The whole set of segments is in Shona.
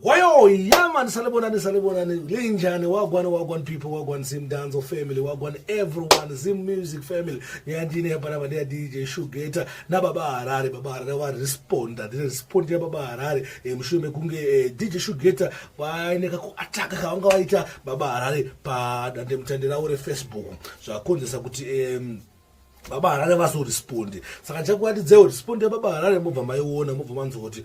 Wayo, yeah man, salibonani, linjani, wagwan people, wagwan Zim Danzo family, wagwan everyone, Zim music family, nyandini hapa na madea DJ Shugetta, na baba harare, wa respond ya baba harare, mshume kunge DJ Shugetta, waineka kuataka kawanga waita baba harare, pa dande mtandela ure Facebook, so akonde sakuti, baba harare vazorespondi saka chakwati dzeo respondi baba harare mobva maiona mobva manzwa kuti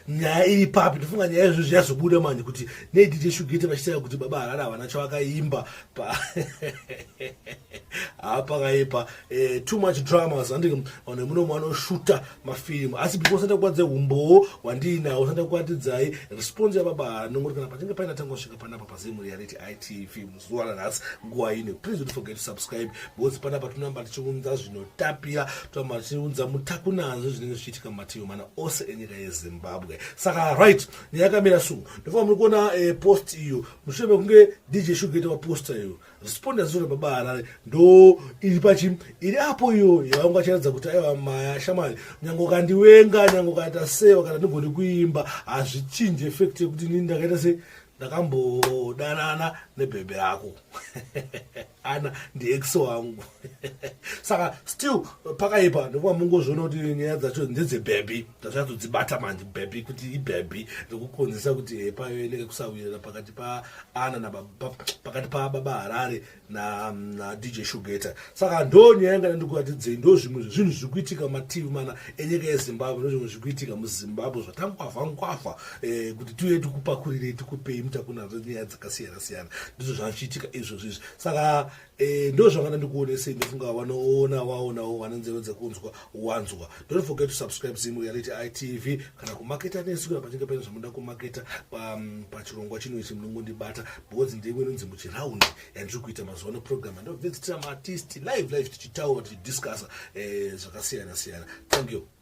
nyaya iri papi tofunga nyaya izvo zviyazobuda manje kuti neDJ Shugetta vachitaura kuti baba harare havana chavakaimba pa apakaipa too much drama zandike vanhu munomu vanoshuta mafilimu asi because sanda kwadze umbowo wandinawo sanda kwatidzai response yababa harare nongoti kana pachinge paina tangosvika panapa paZim Reality ITV muzuva ranhasi nguva ino please don't forget to subscribe because panapa tinamba tichiunza zvinotapira tinamba tichiunza mutakunanzvo zvinenge zvichiitika mumativi mana ose enyika yeZimbabwe saka right neyakamira sungu ndofana muri kuona post iyo mushure mekunge DJ Shugetta waposta iyo responde zuri baba harare ndo iri apo iyo yavanga charadza kuti aiwa maya shamari nyango kandiwenga nyango kaita sewa kana ndigoni kuimba hazvichinje effect yekuti nini ndakaita se ndakambodanana nebhebhe rako ana ndiexo wangu saka still pakaipa ndikuva mungozviona kuti nyaya dzacho ndedzebhebhi dzachatodzibata manje bhebhi kuti ibhebhi ndikukonzesa kuti payoeneke kusawirira pakati paana pakati pababa harare na DJ Shugetta saka ndo nyaya yanga ndikuatidzei ndo zvimwe zvinhu zviri kuitika mativi mana enyika yeZimbabwe ndo zvimwe zviri kuitika muZimbabwe zvatangwavha kuti tiuye tikupakurirei tikupei mutakunazvo nyaya dzakasiyana ndizvo zvachiitika izvozvizvi saka ndo zvangana ndikuonesei ndofunga waonawo vane nzeve dzekunzwa wanzwa don't forget to subscribe Zim Reality ITV kana kumaketa nesu kana pachinge paine zvamunoda kumaketa pachirongwa chino ichi munongondibata because ndiye inonzi muchiraundi yandiri kuita mazuva ano program ndobvetsitira maartist live tichitaura tichidiscussa zvakasiyana. Thank you.